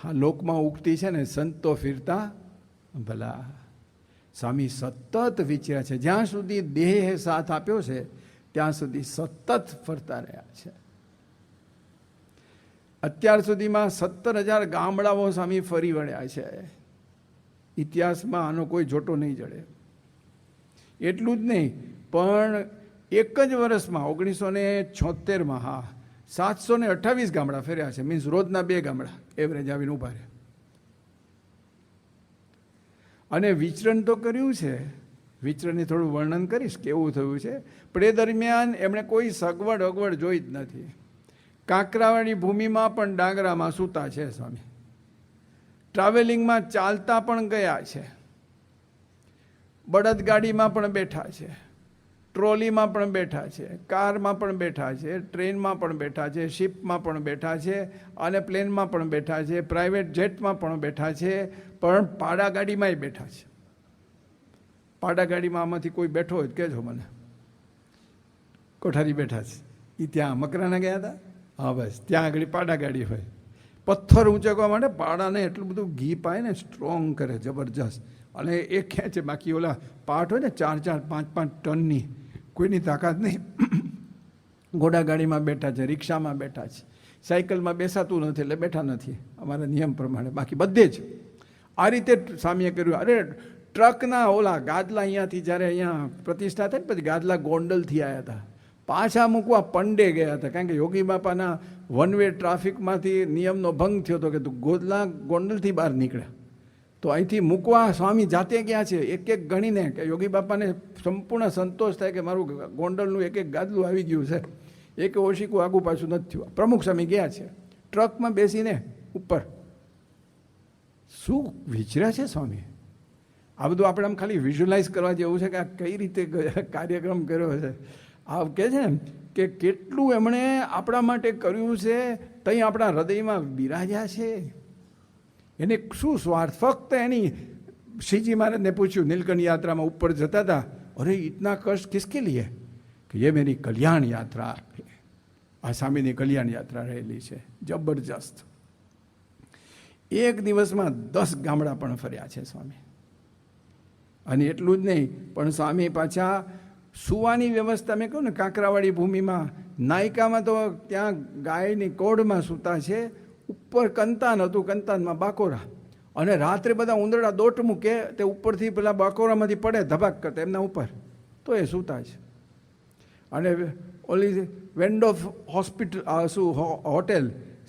આ લોકમાં ઉગતી છે ને સંતો ફિરતા ભલા. સ્વામી સતત વિચર્યા છે, જ્યાં સુધી દેહે સાથ આપ્યો છે ત્યાં સુધી સતત ફરતા રહ્યા છે. અત્યાર સુધીમાં 17,000 ગામડાઓ સ્વામી ફરી વળ્યા છે. ઇતિહાસમાં આનો કોઈ જોટો નહીં જડે. એટલું જ નહીં, પણ એક જ વર્ષમાં 1976માં 728 ગામડા ફર્યા છે. મીન્સ રોજના 2 ગામડા એવરેજ આવીને ઊભા રહ્યા. અને વિચરણ તો કર્યું છે. વિચરણની થોડું વર્ણન કરીશ કેવું થયું છે. પણ એ દરમિયાન એમણે કોઈ સગવડ અગવડ જોઈ જ નથી. કાંકરાવાળી ભૂમિમાં પણ ડાંગરામાં સૂતા છે સ્વામી. ટ્રાવેલિંગમાં ચાલતા પણ ગયા છે. બળદગાડીમાં પણ બેઠા છે, ટ્રોલીમાં પણ બેઠા છે, કારમાં પણ બેઠા છે, ટ્રેનમાં પણ બેઠા છે, શિપમાં પણ બેઠા છે, અને પ્લેનમાં પણ બેઠા છે, પ્રાઇવેટ જેટમાં પણ બેઠા છે, પણ પાડા ગાડીમાંય બેઠા છે. પાડા ગાડીમાં આમાંથી કોઈ બેઠો હોય કહેજો મને. કોઠારી બેઠા છે એ ત્યાં મકરાના ગયા હતા. હા બસ ત્યાં આગળ પાડા ગાડી હોય. પથ્થર ઊંચકવા માટે પાડાને એટલું બધું ઘી પાય ને સ્ટ્રોંગ કરે જબરજસ્ત. અને એ ખેંચે. બાકી ઓલા પાટ હોય ને 4-4, 5-5 ટનની, કોઈની તાકાત નહીં. ઘોડાગાડીમાં બેઠા છે, રિક્ષામાં બેઠા છે, સાયકલમાં બેસાતું નથી એટલે બેઠા નથી અમારા નિયમ પ્રમાણે. બાકી બધે જ આ રીતે સ્વામીએ કર્યું. અરે ટ્રકના ઓલા ગાદલા અહીંયાથી જ્યારે અહીંયા પ્રતિષ્ઠા થઈ ને પછી ગાદલા ગોંડલથી આવ્યા હતા. પાછા મૂકવા પંડે ગયા હતા, કારણ કે યોગી બાપાના વન વે ટ્રાફિકમાંથી નિયમનો ભંગ થયો હતો કે તું ગોંડલથી બહાર નીકળ્યા. તો અહીંથી મૂકવા સ્વામી જાતે ગયા છે, એક એક ગણીને, કે યોગી બાપાને સંપૂર્ણ સંતોષ થાય કે મારું ગોંડલનું એક એક ગાદલું આવી ગયું છે, એક ઓશીકું આગું પાછું નથી થયું. પ્રમુખ સ્વામી ગયા છે ટ્રકમાં બેસીને ઉપર. શું વિચર્યા છે સ્વામી! આ બધું આપણે આમ ખાલી વિઝ્યુલાઇઝ કરવા જેવું છે કે આ કઈ રીતે કાર્યક્રમ કર્યો છે. આ કહે છે ને કે કેટલું એમણે આપણા માટે કર્યું છે, તઈ આપણા હૃદયમાં બિરાજ્યા છે. એને શું સ્વાર્થ! ફક્ત એની શ્રીજી મહારાજને પૂછ્યું નીલકંઠ યાત્રામાં ઉપર જતા હતા, અરે ઇતના કષ્ટ કિસકે લીએ? કે ये मेरी કલ્યાણ યાત્રા. આ સ્વામીની કલ્યાણ યાત્રા રહેલી છે જબરજસ્ત. એક દિવસમાં 10 ગામડા પણ ફર્યા છે સ્વામી. અને એટલું જ નહીં, પણ સ્વામી પાછા સુવાની વ્યવસ્થા, મેં કહું ને કાંકરાવાળી ભૂમિમાં, નાયકામાં તો ત્યાં ગાયની કોડમાં સૂતા છે. ઉપર કંતાન હતું, કંતાનમાં બાકોરા, અને રાત્રે બધા ઉંદરડા દોટ મૂકે તે ઉપરથી પેલા બાકોરામાંથી પડે ધબાક કરતા એમના ઉપર, તો એ સૂતા છે. અને ઓલી વેન્ડોફ હોસ્પિટલ શું હોટેલ,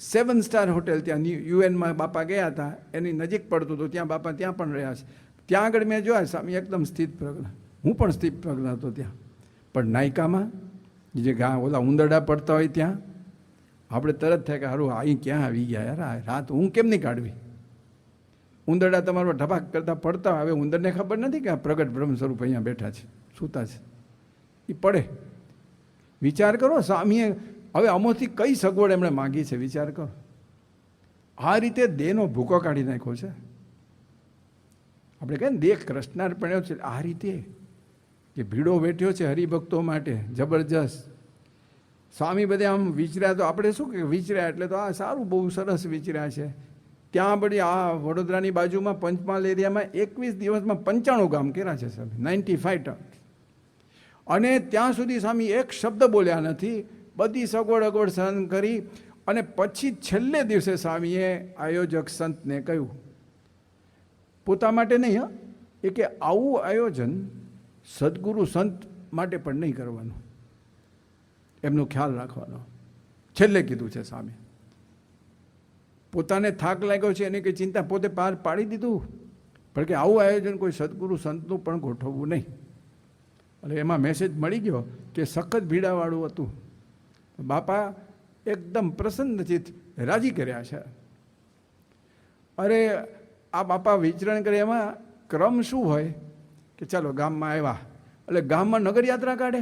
7 સ્ટાર હોટેલ, ત્યાં યુએનમાં બાપા ગયા હતા, એની નજીક પડતું હતું, ત્યાં બાપા ત્યાં પણ રહ્યા છે. ત્યાં આગળ મેં જોયા સ્વામી એકદમ સ્થિત પ્રજ્ઞ. હું પણ સ્થિત પ્રજ્ઞ હતો ત્યાં. પણ નાયકામાં જે ઓલા ઉંદરડા પડતા હોય ત્યાં આપણે તરત થાય કે હારું અહીં ક્યાં આવી ગયા યાર, રાત હું કેમ નહીં કાઢવી? ઉંદરડા તમારો ઢબાક કરતા પડતા હવે ઉંદરને ખબર નથી કે આ પ્રગટ બ્રહ્મ સ્વરૂપ અહીંયા બેઠા છે, સૂતા છે, એ પડે. વિચાર કરો સ્વામીએ હવે અમોથી કઈ સગવડ એમણે માગી છે, વિચાર કરો. આ રીતે દેહનો ભૂકો કાઢી નાખ્યો છે. આપણે કહે ને દેહ કૃષ્ણાર્પણ્યો છે, આ રીતે કે ભીડો બેઠ્યો છે હરિભક્તો માટે જબરજસ્ત. સ્વામી બધે આમ વિચર્યા, તો આપણે શું કે વિચર્યા એટલે તો આ સારું, બહુ સરસ વિચર્યા છે. ત્યાં બધી આ વડોદરાની બાજુમાં પંચમહાલ એરિયામાં 21 દિવસમાં 95 ગામ કર્યા છે સ્વામી, 95 ટન. અને ત્યાં સુધી સ્વામી એક શબ્દ બોલ્યા નથી, બધી સગવડ અગવડ સહન કરી. અને પછી છેલ્લે દિવસે સ્વામીએ આયોજક સંતને કહ્યું, પોતા માટે નહીં, એ કે આવું આયોજન સદગુરુ સંત માટે પણ નહીં કરવાનું, એમનો ખ્યાલ રાખવાનો. છેલ્લે કીધું છે સ્વામી. પોતાને થાક લાગ્યો છે એની કંઈ ચિંતા પોતે પાર પાડી દીધું, પણ કે આવું આયોજન કોઈ સદગુરુ સંતનું પણ ગોઠવવું નહીં. અને એમાં મેસેજ મળી ગયો કે સખત ભીડાવાળું હતું. બાપા એકદમ પ્રસન્નચિત રાજી કર્યા છે. અરે આ બાપા વિચરણ કરે એમાં ક્રમ શું હોય કે ચાલો ગામમાં આવ્યા એટલે ગામમાં નગરયાત્રા કાઢે.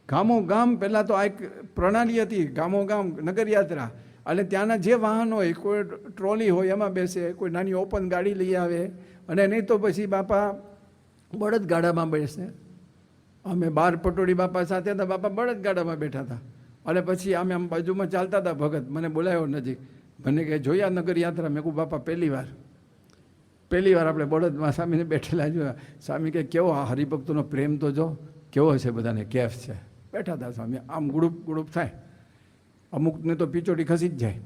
ગામો ગામ પહેલાં તો આ એક પ્રણાલી હતી, ગામો ગામ નગરયાત્રા. અને ત્યાંના જે વાહનો હોય, કોઈ ટ્રોલી હોય એમાં બેસે, કોઈ નાની ઓપન ગાડી લઈ આવે, અને નહીં તો પછી બાપા બળદગાડામાં બેસે. અમે 12 પટોળી બાપા સાથે હતા, બાપા બળદગાડામાં બેઠા હતા. અને પછી અમે આમ બાજુમાં ચાલતા હતા, ભગત મને બોલાવ્યો નજીક, મને કહે જોયા નગર યાત્રા? મેં કહું બાપા પહેલી વાર આપણે બળદમાં સ્વામીને બેઠેલા જોયા. સ્વામી કે કેવો આ હરિભક્તોનો પ્રેમ તો જો કેવો છે, બધાને કેફ છે. બેઠા હતા સ્વામી, આમ ગુડુપ થાય. અમુકને તો પીચોટી ખસી જ જાય,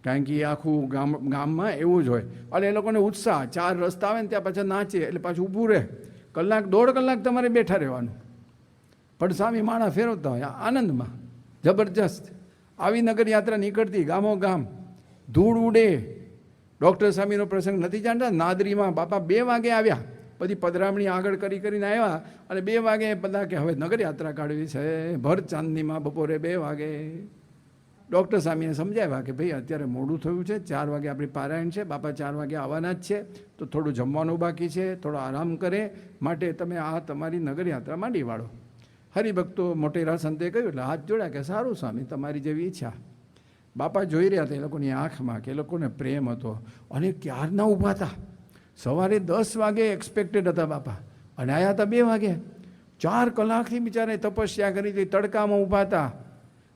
કારણ કે એ આખું ગામમાં એવું જ હોય. અને એ લોકોને ઉત્સાહ, 4 રસ્તા આવે ને ત્યાં પાછા નાચે એટલે પાછું ઊભું રહે. કલાક 1.5 કલાક તમારે બેઠા રહેવાનું. પણ સ્વામી માળા ફેરવતા હોય આનંદમાં, જબરજસ્ત. આવી નગર યાત્રા નીકળતી, ગામો ગામ, ધૂળ ઉડે. ડૉક્ટર સ્વામીનો પ્રસંગ નથી જાણતા? નાદરીમાં બાપા 2 વાગે આવ્યા, બધી પધરામણી આગળ કરીને આવ્યા, અને 2 વાગે બધા કે હવે નગર યાત્રા કાઢવી છે. ભર ચાંદનીમાં બપોરે 2 વાગે ડૉક્ટર સ્વામીને સમજાવ્યા કે ભાઈ અત્યારે મોડું થયું છે, 4 વાગે આપણી પારાયણ છે, બાપા 4 વાગે આવવાના જ છે, તો થોડું જમવાનું બાકી છે, થોડો આરામ કરે, માટે તમે આ તમારી નગર યાત્રા માંડી વાળો. હરિભક્તો મોટેરા સંતે કહ્યું એટલે હાથ જોડ્યા કે સારું સ્વામી, તમારી જેવી ઈચ્છા. બાપા જોઈ રહ્યા હતા એ લોકોની આંખમાં કે એ લોકોને પ્રેમ હતો, અને ક્યારના ઊભા હતા. સવારે 10 વાગે એક્સપેક્ટેડ હતા બાપા, અને આવ્યા હતા 2 વાગે. 4 કલાકથી બિચારે તપસ્યા કરી હતી, તડકામાં ઊભા હતા.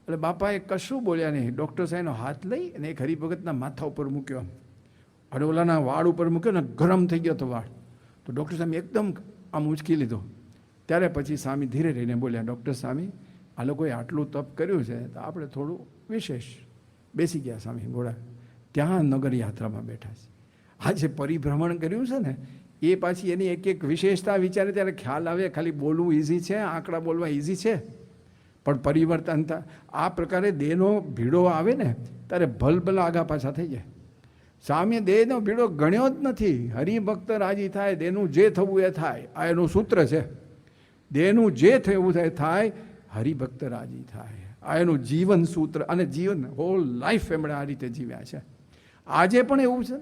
એટલે બાપાએ કશું બોલ્યા નહીં. ડૉક્ટર સાહેબનો હાથ લઈ અને એક હરિભગતના માથા ઉપર મૂક્યો, અને ઓલાના વાળ ઉપર મૂક્યો ને ગરમ થઈ ગયો હતો વાળ. તો ડૉક્ટર સાહેબ એકદમ આમ ઉંચકી લીધો. ત્યારે પછી સ્વામી ધીરે રહીને બોલ્યા, ડૉક્ટર સ્વામી આ લોકોએ આટલું તપ કર્યું છે તો આપણે થોડું વિશેષ. બેસી ગયા સ્વામી ઘોડા. ત્યાં નગર યાત્રામાં બેઠા છે. આ જે પરિભ્રમણ કર્યું છે ને, એ પાછી એની એક વિશેષતા વિચારે ત્યારે ખ્યાલ આવે. ખાલી બોલવું ઇઝી છે, આંકડા બોલવા ઇઝી છે, પણ પરિવર્તન આ પ્રકારે દેહનો ભીડો આવે ને ત્યારે ભલભલ આગા પાછા થઈ જાય. સ્વામીએ દેહનો ભીડો ગણ્યો જ નથી. હરિભક્ત રાજી થાય, દેહનું જે થવું એ થાય, આ એનું સૂત્ર છે. દેહનું જે થવું થાય, હરિભક્ત રાજી થાય, આ એનું જીવન સૂત્ર. અને જીવન હોલ લાઈફ એમણે આ રીતે જીવ્યા છે. આજે પણ એવું છે.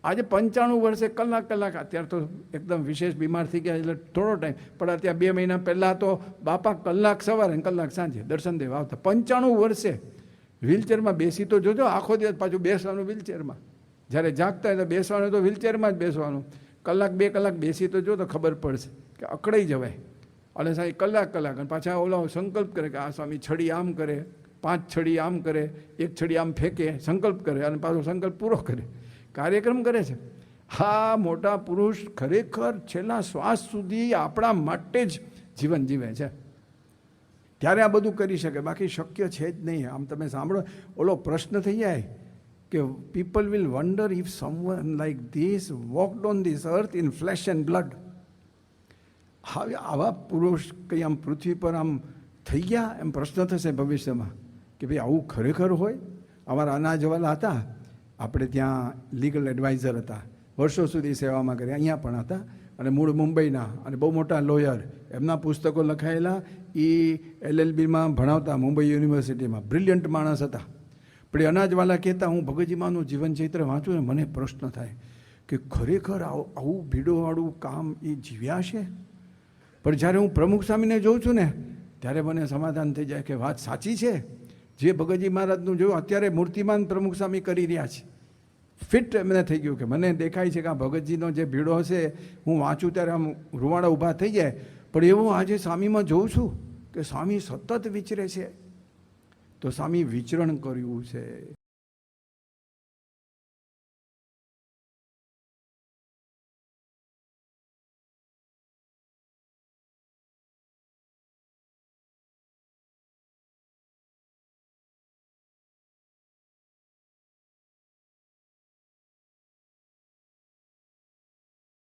આજે 95 વર્ષે કલાક, અત્યારે તો એકદમ વિશેષ બીમાર થઈ ગયા એટલે થોડો ટાઈમ, પણ અત્યારે 2 મહિના પહેલાં તો બાપા કલાક સવારે અને કલાક સાંજે દર્શન દેવા આવતા. 95 વર્ષે વ્હીલચેરમાં બેસી તો જોજો, આખો દિવસ પાછું બેસવાનું વ્હીલચેરમાં. જ્યારે જાગતા હોય તો બેસવાનું, તો વ્હીલચેરમાં જ બેસવાનું. 1-2 કલાક બેસી તો જો તો ખબર પડશે કે અકળાઈ જવાય. અને સાહેબ કલાક અને પાછા ઓલા સંકલ્પ કરે કે આ સ્વામી છડી આમ કરે, 5 છડી આમ કરે, 1 છડી આમ ફેંકે, સંકલ્પ કરે, અને પાછો સંકલ્પ પૂરો કરે, કાર્યક્રમ કરે છે. હા, મોટા પુરુષ ખરેખર છેલ્લા શ્વાસ સુધી આપણા માટે જ જીવન જીવે છે. ત્યારે આ બધું કરી શકે, બાકી શક્ય છે જ નહીં. આમ તમે સાંભળો, ઓલો પ્રશ્ન થઈ જાય કે people will wonder if someone like this walked on this earth in flash and blood. હવે આવા પુરુષ કંઈ આમ પૃથ્વી પર આમ થઈ ગયા, એમ પ્રશ્ન થશે ભવિષ્યમાં કે ભાઈ આવું ખરેખર હોય. અમારા અનાજવાલા હતા, આપણે ત્યાં લીગલ એડવાઇઝર હતા, વર્ષો સુધી સેવામાં કર્યા, અહીંયા પણ હતા, અને મૂળ મુંબઈના, અને બહુ મોટા લોયર. એમના પુસ્તકો લખાયેલા, એ LLBમાં ભણાવતા મુંબઈ યુનિવર્સિટીમાં, બ્રિલિયન્ટ માણસ હતા. પણ એ અનાજવાલા કહેતા, હું ભગતજીમાંનું જીવન ચૈત્ર વાંચું ને મને પ્રશ્ન થાય કે ખરેખર આવું ભીડોવાળું કામ એ જીવ્યા છે. પણ જ્યારે હું પ્રમુખ સ્વામીને જોઉં છું ને ત્યારે મને સમાધાન થઈ જાય કે વાત સાચી છે. જે ભગતજી મહારાજનું જોયું અત્યારે મૂર્તિમાન પ્રમુખ સ્વામી કરી રહ્યા છે. ફિટ એમને થઈ ગયું કે મને દેખાય છે કે આ ભગતજીનો જે ભીડો હશે, હું વાંચું ત્યારે આમ રૂવાડા ઊભા થઈ જાય. પણ એવું આજે સ્વામીમાં જોઉં છું કે સ્વામી સતત વિચરે છે. તો સ્વામી વિચરણ કર્યું છે,